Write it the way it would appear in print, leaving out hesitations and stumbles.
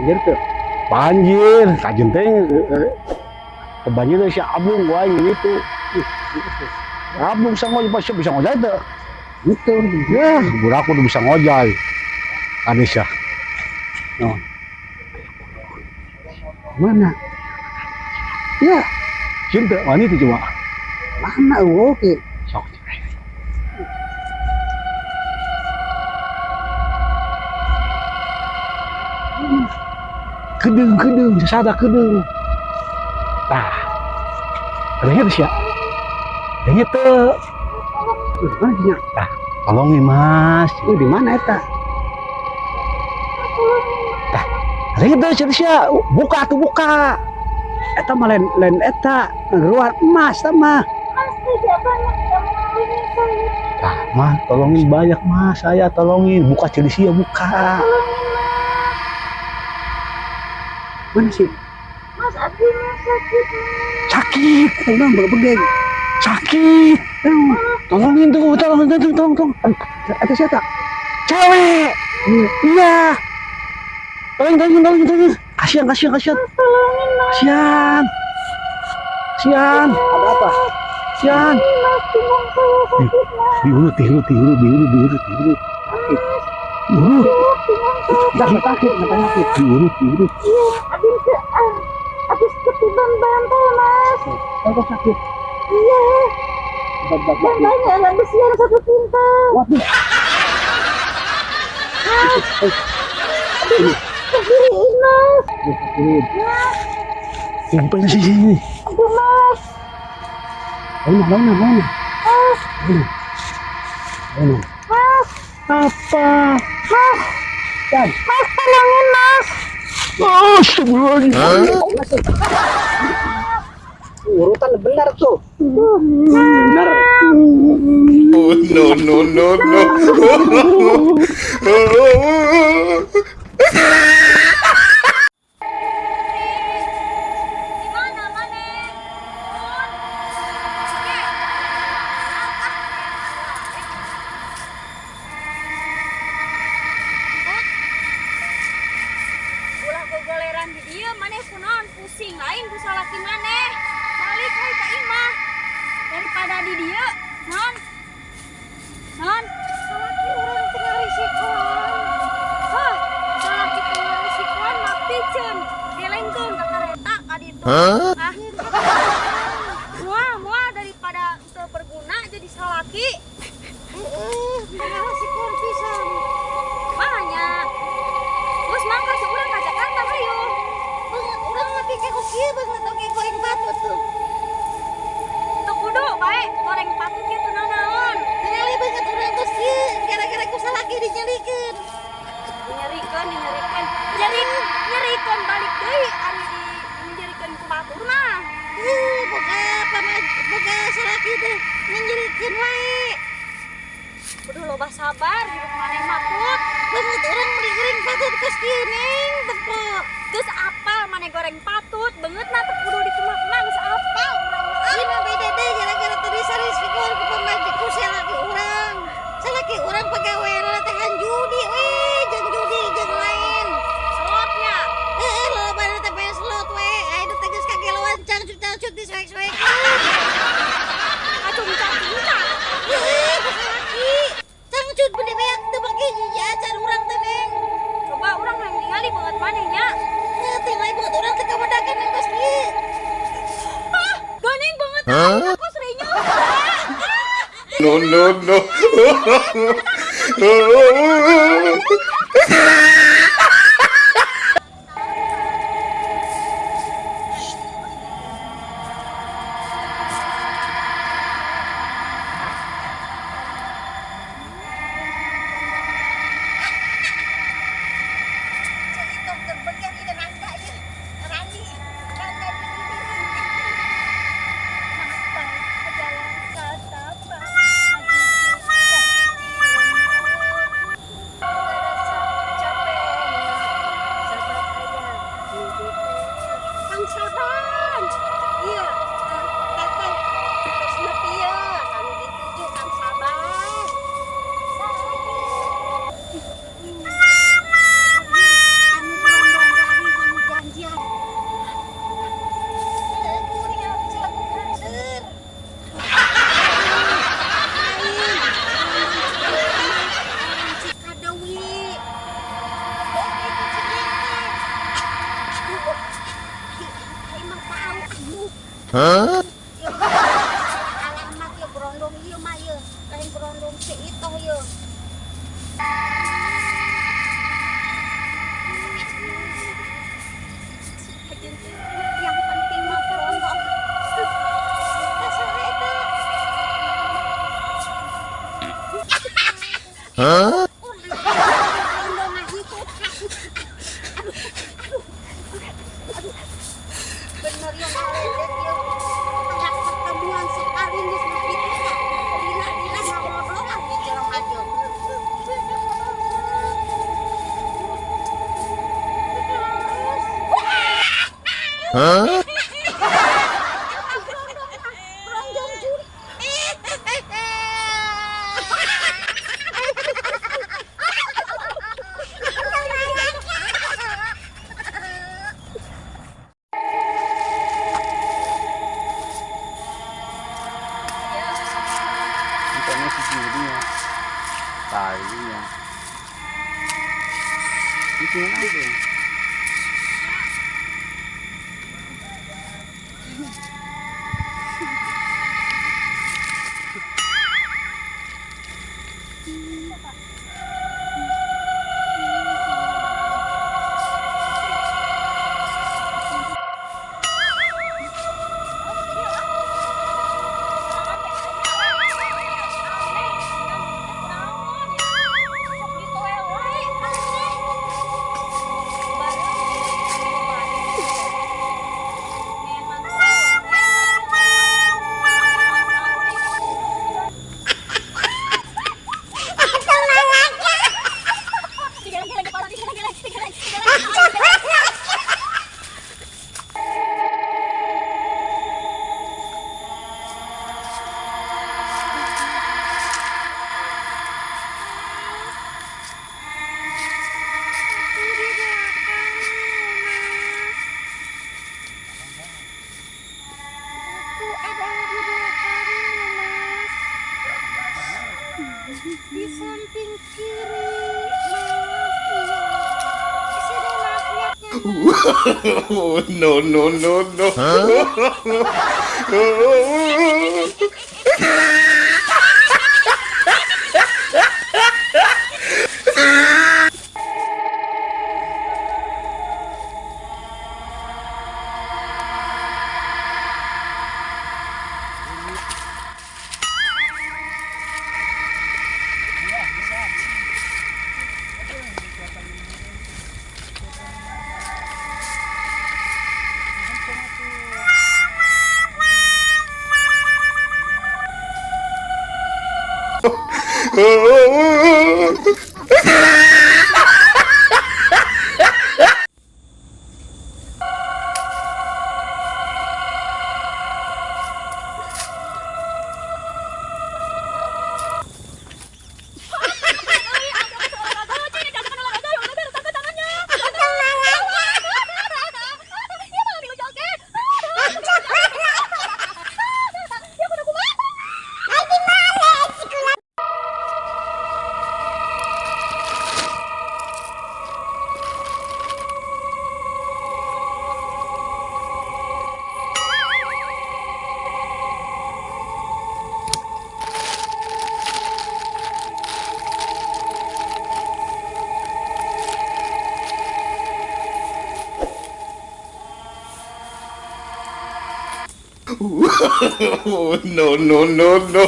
banjir tuh. Banjir, kajen teh banjir si abung gua gitu. Abung bisa ngojek pas bisa ngojek tuh. Gitu. Ya, budak udah bisa ngojek. Anis ya. Oh. Mana? Ya, Cinta, mana itu coba? mana oke. Sok. Kedeng, sesada kedeng. Nah, adanya tuh ya. Adanya tuh. Mana sih? Nah, tolongin mas. Ini di mana eta? Nah, adanya tuh ya. Buka tuh buka. Eta mah lain eta ngeruan emas mah. Nah, mah tolongin banyak mas, saya tolongin. Buka Chelsea ya buka. Mana sih? Mas Abdinya sakit. Sakit, Udah begeng. sakit. Tolongin tuh, tolong. Eta siapa? Cewek. Iya. Tolongin. Kasihan. Kasihan. Ada apa? Kasihan. Mas pinggang saya sakit mas. Diurut. Urut. Pinggang saya sakit. Enggak sakit. Diurut. Iya. Habis ketiban bantal mas. Kalau sakit. Iya. Bantalnya ada besian satu pintu. Waduh. Berdiriin mas. Sakit. Ngapain sih? Aduh mas. Mana? Mas. Mana? Mas. Apa? Mas. Dan Mas tolongin mas. Oh, astagfirullahaladzim. urutan benar tuh. Benar. Oh, no. Ulah gogoleran di dieu maneh kunaon pusing lain ku salaki maneh. Balik euy ka imah. Daripada di dieu, non. Salaki urang teu ngarisikoan. Hah, salaki teu ngarisikoan mah piceun. Gelengkeun ka kareta ka ditu. Ah. Moal daripada teu berguna jadi salaki. Ngarisikoan pisan. Banyak. Terus mangga seurang ka Jakarta hayu. Urang mah pikir ku kieu banget oge goreng batu tuh. Teu kudu bae goreng patut kitu naon. Tingali banget urang geus kieu gara-gara ku salaki dinyelikeun. Nyerikeun balik deui ari dinyerikeun ku batur mah. Boga salaki teh nyelikeun wae. Kudu loba sabar hirup maneh mah put. Banget urang beli goreng batu geus kieu neng tepok. Geus apal maneh goreng patut beungeutna teu kudu dikumak-kumak geus apal urang mah. Ieu mah beda deui gara-gara teu disarisikeun ku pamajiku salaki urang. Salaki urang pagawe latihan judi jeung judi jeung lain. Slotnya. Lolobana teh bae slot we. Aya teh geus kageloan cangcut-cangcut disoek-soek. Acung-cacing. Ku salaki. Cangcut bener beak teu bagi acan urang teh neng. Coba urang yang ningali beungeut maneh nya. Tinggal buat orang teh kamedakan yang geus kieu. Hah, geuning beungeut aku serinya. No. Capek Alamat ya berondong ieu mah ieu. Lain berondong si itu ieu. Yang penting mah berondong. Masalah eta. Berondong mah itu. Bener yang ngaledek ieu. Ada pertemuan sekali geus begitu. Dina-dina ngamodoan di jelema ieu. Berondong juri. Bukannya si jurinya, talinya. Itu yang ada. Di samping kiri, Mas. Sini Mas lihatnya. Oh, no, no, no, no. Oh, no, no, no, no.